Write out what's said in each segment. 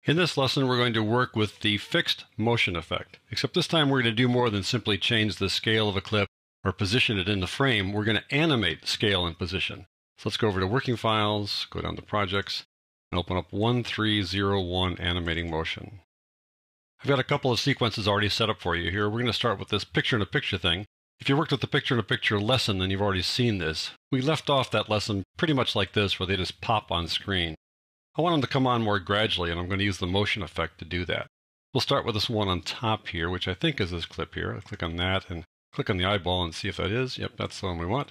In this lesson, we're going to work with the fixed motion effect, except this time we're going to do more than simply change the scale of a clip or position it in the frame. We're going to animate scale and position. So let's go over to Working Files, go down to Projects, and open up 1301 Animating Motion. I've got a couple of sequences already set up for you here. We're going to start with this picture-in-a-picture thing. If you worked with the picture-in-a-picture lesson, then you've already seen this. We left off that lesson pretty much like this, where they just pop on screen. I want them to come on more gradually, and I'm going to use the motion effect to do that. We'll start with this one on top here, which I think is this clip here. I'll click on that and click on the eyeball and see if that is. Yep, that's the one we want.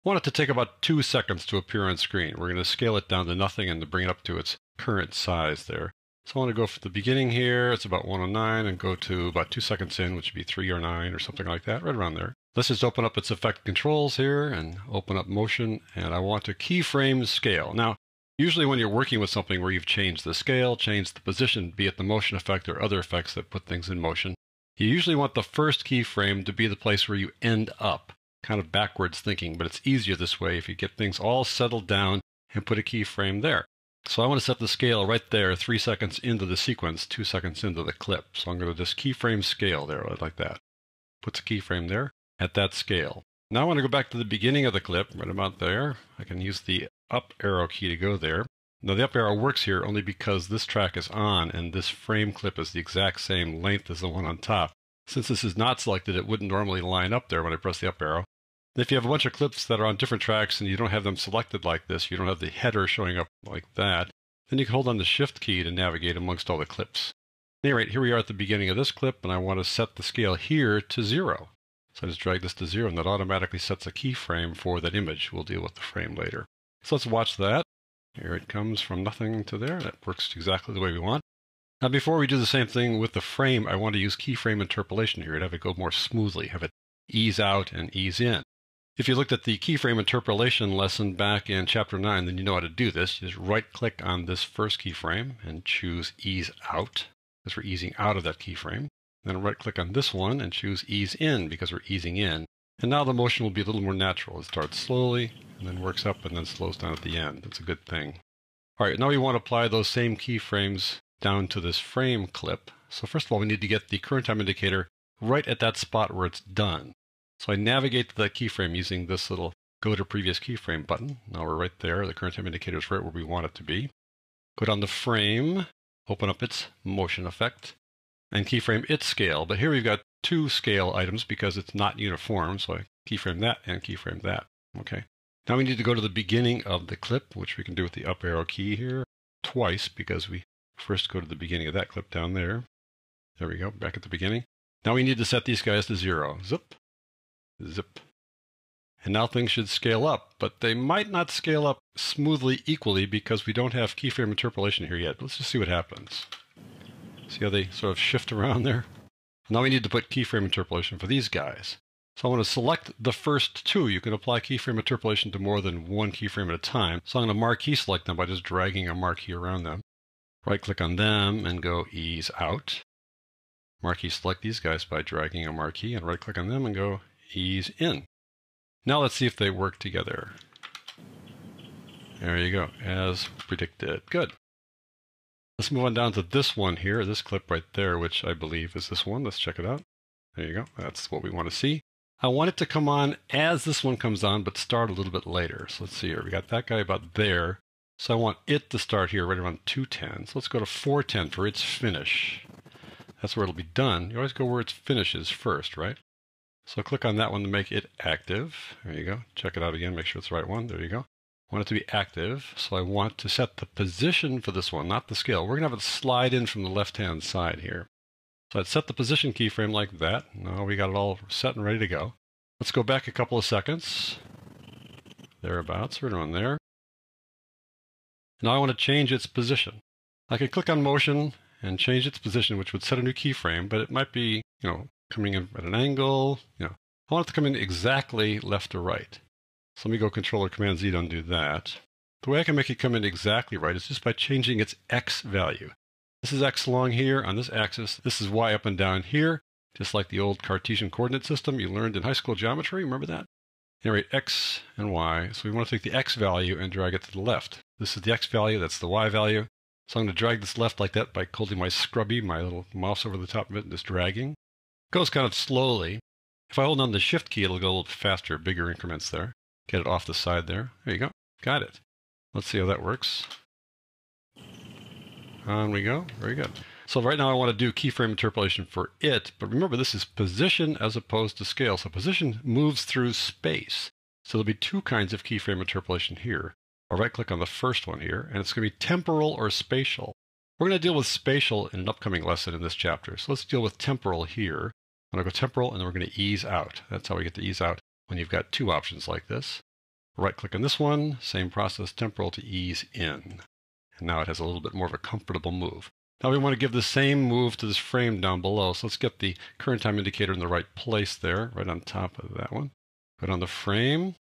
I want it to take about 2 seconds to appear on screen. We're going to scale it down to nothing and to bring it up to its current size there. So I want to go for the beginning here. It's about 109 and go to about 2 seconds in, which would be 309 or something like that, right around there. Let's just open up its effect controls here and open up motion, and I want to keyframe scale. Now, usually when you're working with something where you've changed the scale, changed the position, be it the motion effect or other effects that put things in motion, you usually want the first keyframe to be the place where you end up, kind of backwards thinking, but it's easier this way if you get things all settled down and put a keyframe there. So I want to set the scale right there, 3 seconds into the sequence, 2 seconds into the clip. So I'm going to just keyframe scale there, like that. Puts a keyframe there at that scale. Now I want to go back to the beginning of the clip, right about there. I can use the up arrow key to go there. Now the up arrow works here only because this track is on and this frame clip is the exact same length as the one on top. Since this is not selected, it wouldn't normally line up there when I press the up arrow. If you have a bunch of clips that are on different tracks and you don't have them selected like this, you don't have the header showing up like that, then you can hold on the Shift key to navigate amongst all the clips. At any rate, here we are at the beginning of this clip, and I want to set the scale here to 0. So I just drag this to 0, and that automatically sets a keyframe for that image. We'll deal with the frame later. So let's watch that. Here it comes from nothing to there. That works exactly the way we want. Now before we do the same thing with the frame, I want to use keyframe interpolation here to have it go more smoothly, have it ease out and ease in. If you looked at the keyframe interpolation lesson back in Chapter 9, then you know how to do this. You just right-click on this first keyframe and choose Ease Out, because we're easing out of that keyframe. Then right-click on this one and choose Ease In, because we're easing in. And now the motion will be a little more natural. It starts slowly, and then works up, and then slows down at the end. That's a good thing. All right, now we want to apply those same keyframes down to this frame clip. So first of all, we need to get the current time indicator right at that spot where it's done. So I navigate to that keyframe using this little Go to Previous Keyframe button. Now we're right there. The current time indicator is right where we want it to be. Go down to Frame, open up its motion effect, and keyframe its scale. But here we've got 2 scale items because it's not uniform, so I keyframe that and keyframe that. Okay. Now we need to go to the beginning of the clip, which we can do with the up arrow key here twice, because we first go to the beginning of that clip down there. There we go, back at the beginning. Now we need to set these guys to 0. Zip. Zip. And now things should scale up, but they might not scale up smoothly equally because we don't have keyframe interpolation here yet. Let's just see what happens. See how they sort of shift around there? Now we need to put keyframe interpolation for these guys. So I want to select the first 2. You can apply keyframe interpolation to more than 1 keyframe at a time. So I'm going to marquee select them by just dragging a marquee around them. Right click on them and go Ease Out. Marquee select these guys by dragging a marquee and right click on them and go Ease In. Now let's see if they work together. There you go, as predicted. Good. Let's move on down to this one here, this clip right there, which I believe is this one. Let's check it out. There you go. That's what we want to see. I want it to come on as this one comes on, but start a little bit later. So let's see here. We got that guy about there. So I want it to start here right around 210. So let's go to 410 for its finish. That's where it'll be done. You always go where its finishes first, right? So click on that one to make it active. There you go. Check it out again. Make sure it's the right one. There you go. I want it to be active. So I want to set the position for this one, not the scale. We're going to have it slide in from the left-hand side here. So I'd set the position keyframe like that. Now we got it all set and ready to go. Let's go back a couple of seconds. Thereabouts, right around there. Now I want to change its position. I could click on motion and change its position, which would set a new keyframe, but it might be, coming in at an angle. I want it to come in exactly left to right. So let me go Control or Command Z to undo that. The way I can make it come in exactly right is just by changing its X value. This is X long here on this axis. This is Y up and down here, just like the old Cartesian coordinate system you learned in high school geometry. Remember that? Anyway, X and Y. So we want to take the X value and drag it to the left. This is the X value. That's the Y value. So I'm going to drag this left like that by holding my scrubby, my little mouse over the top of it and just dragging. It goes kind of slowly. If I hold on the Shift key, it'll go a little faster, bigger increments there. Get it off the side there. There you go. Got it. Let's see how that works. On we go. Very good. So right now I want to do keyframe interpolation for it, but remember this is position as opposed to scale. So position moves through space. So there'll be two kinds of keyframe interpolation here. I'll right click on the first one here, and it's going to be temporal or spatial. We're going to deal with spatial in an upcoming lesson in this chapter. So let's deal with temporal here. I'm going to go temporal, and then we're going to ease out. That's how we get to ease out when you've got two options like this. Right click on this one, same process, temporal to ease in. And now it has a little bit more of a comfortable move. Now we want to give the same move to this frame down below. So let's get the current time indicator in the right place there, right on top of that one. Put on the frame,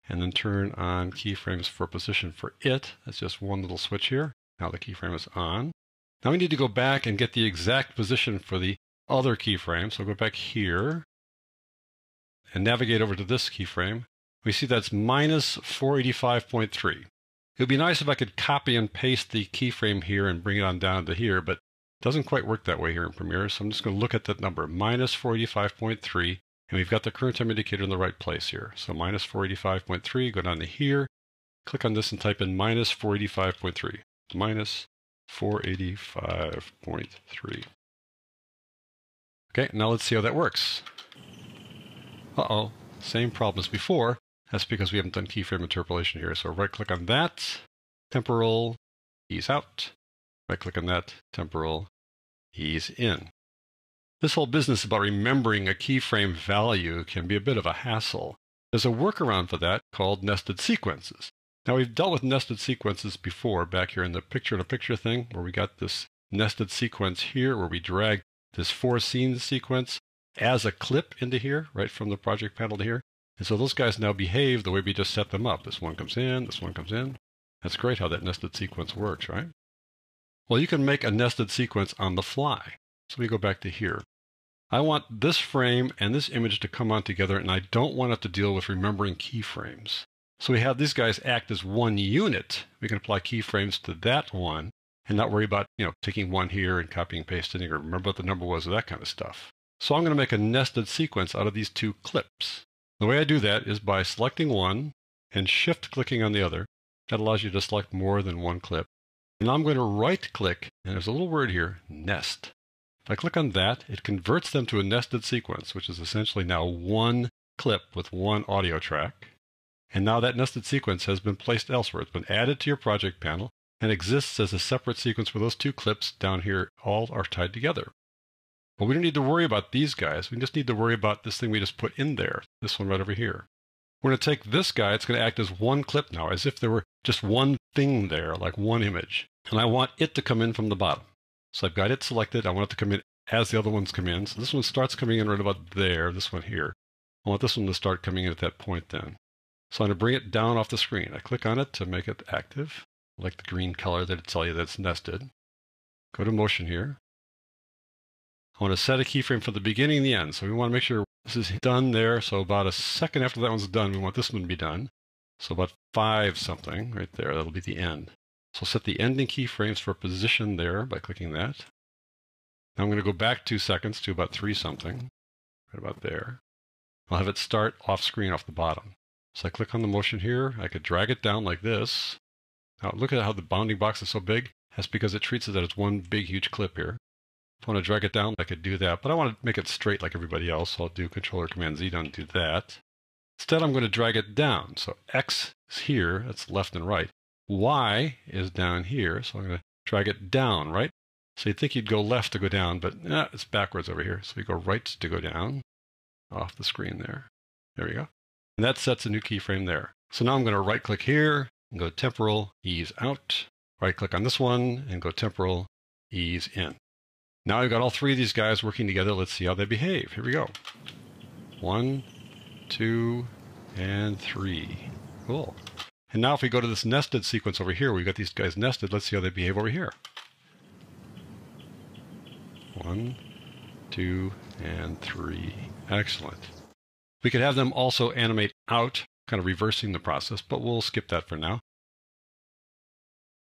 and then turn on keyframes for position for it. That's just one little switch here. Now the keyframe is on. Now we need to go back and get the exact position for the other keyframe. So go back here and navigate over to this keyframe. We see that's minus 485.3. It would be nice if I could copy and paste the keyframe here and bring it on down to here, but it doesn't quite work that way here in Premiere. So I'm just going to look at that number, minus 485.3. And we've got the current time indicator in the right place here. So minus 485.3, go down to here, click on this and type in minus 485.3. Minus 485.3. Okay, now let's see how that works. Uh-oh, same problem as before. That's because we haven't done keyframe interpolation here. So right click on that, temporal, ease out. Right click on that, temporal, ease in. This whole business about remembering a keyframe value can be a bit of a hassle. There's a workaround for that called nested sequences. Now we've dealt with nested sequences before back here in the picture-in-a-picture thing where we got this nested sequence here where we drag this 4 scenes sequence as a clip into here, right from the project panel to here. And so those guys now behave the way we just set them up. This one comes in, this one comes in. That's great how that nested sequence works, right? Well, you can make a nested sequence on the fly. So we go back to here. I want this frame and this image to come on together, and I don't want it to deal with remembering keyframes. So we have these guys act as one unit. We can apply keyframes to that one and not worry about, taking one here and copying and pasting or remember what the number was or that kind of stuff. So I'm going to make a nested sequence out of these two clips. The way I do that is by selecting one and shift clicking on the other. That allows you to select more than one clip. And I'm going to right click, and there's a little word here, nest. If I click on that, it converts them to a nested sequence, which is essentially now one clip with one audio track. And now that nested sequence has been placed elsewhere. It's been added to your project panel and exists as a separate sequence where those two clips down here all are tied together. But we don't need to worry about these guys. We just need to worry about this thing we just put in there, this one right over here. We're going to take this guy. It's going to act as one clip now, as if there were just one thing there, like one image. And I want it to come in from the bottom. So I've got it selected. I want it to come in as the other ones come in. So this one starts coming in right about there, this one here. I want this one to start coming in at that point then. So I'm going to bring it down off the screen. I click on it to make it active. I like the green color that it tells you that it's nested. Go to motion here. I want to set a keyframe for the beginning and the end. So we want to make sure this is done there. So about a second after that one's done, we want this one to be done. So about 5 something right there. That'll be the end. So set the ending keyframes for position there by clicking that. Now I'm going to go back 2 seconds to about 3 something, right about there. I'll have it start off screen off the bottom. So I click on the motion here. I could drag it down like this. Now look at how the bounding box is so big. That's because it treats it as one big huge clip here. If I want to drag it down, I could do that, but I want to make it straight like everybody else. So I'll do Control or Command Z to undo that. Instead, I'm going to drag it down. So X is here, that's left and right. Y is down here, so I'm going to drag it down, right? So you'd think you'd go left to go down, but it's backwards over here. So we go right to go down off the screen there. There we go. And that sets a new keyframe there. So now I'm going to right click here and go temporal, ease out. Right click on this one and go temporal, ease in. Now I've got all 3 of these guys working together. Let's see how they behave. Here we go. 1, 2, and 3. Cool. And now if we go to this nested sequence over here, we've got these guys nested. Let's see how they behave over here. 1, 2, and 3. Excellent. We could have them also animate out, kind of reversing the process, but we'll skip that for now.